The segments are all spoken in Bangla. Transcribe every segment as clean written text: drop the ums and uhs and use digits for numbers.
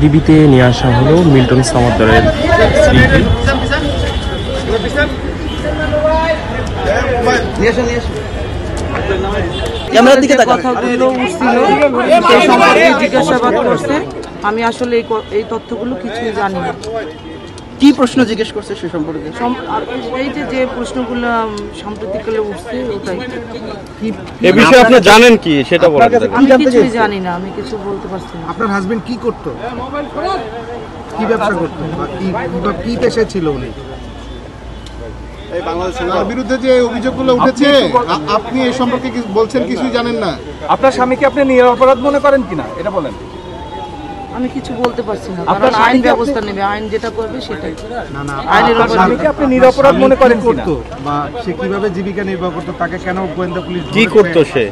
ডিবিতে নিয়ে আসা হলো মিল্টন সামাদ্দারের স্ত্রীকে। কথাগুলো উঠছিল সেই সম্পর্কে জিজ্ঞাসাবাদ করছে। আমি আসলে এই তথ্যগুলো কিছুই জানি না। কি প্রশ্ন জিজ্ঞেস করছে সে সম্পর্কে? এই যে প্রশ্নগুলো সাম্প্রতিককালে উঠছে ওটাই। এই বিষয়ে আপনি জানেন কি সেটা বলেন। আমি কিছুই জানি না, আমি কিছু বলতে পারছি না। আপনার হাজবেন্ড কি করতো, কি ব্যবসা করতো, কি পেশায় ছিল উনি? তার বিরুদ্ধে যে অভিযোগগুলো উঠেছে আপনি এই সম্পর্কে বলছেন কিছুই জানেন না। আপনার স্বামীকে আপনি নিরপরাধ মনে করেন কিনা এটা বলেন। আমি কিছু বলতে পারছি না, কারণ আইন ব্যবস্থা নেবে, আইন যেটা করবে সেটাই। না না, আইনের উপর স্বামীকে আপনি নিরপরাধ মনে করেন কিনা, বা সে কিভাবে জীবিকা নির্বাহ করতো, তাকে কেন গোয়েন্দা পুলিশ কি করতো সে,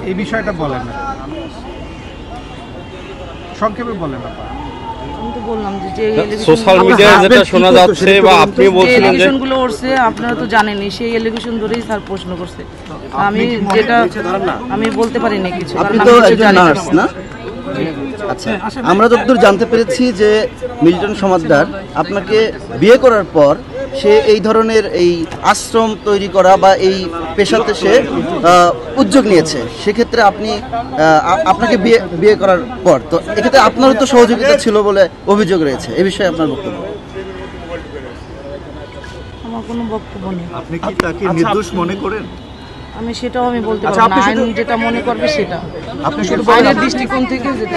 এই বিষয়টা বলেন না, সংক্ষেপে বলেন না। আমি তো বললাম যে সোশ্যাল মিডিয়ায় যেটা শোনা যাচ্ছে বা আপনি বলছিলেন যে এলিগেশনগুলো উঠছে, আপনারা তো জানেনই, সেই এলিগেশন ধরেই স্যার প্রশ্ন করছে। আমি যেটা আমি বলতে পারি না কিছু, আপনি কারণ তো আমি কিছু একজন জানি না। নার্স না? আচ্ছা, আমরা যতদূর জানতে পেরেছি যে মিল্টন সমাদ্দার আপনাকে বিয়ে করার পর সে এই ধরনের এই আশ্রম তৈরি করা বা এই পেশাতে সে উদ্যোগ নিয়েছে। সেক্ষেত্রে আপনি আপনাকে বিয়ে করার পর তো এক্ষেত্রে আপনারও তো সহযোগিতা ছিল বলে অভিযোগ রয়েছে। এ বিষয়ে আপনার বক্তব্য? আমার কোনো বক্তব্য নেই। আপনি কি তাকে নির্দোষ মনে করেন? আমি সেটাও আমি বলতে পারবো না, আইন যেটা মনে করবে সেটা, আপনি শুধু আইনের দৃষ্টিকোণ থেকে যেটা।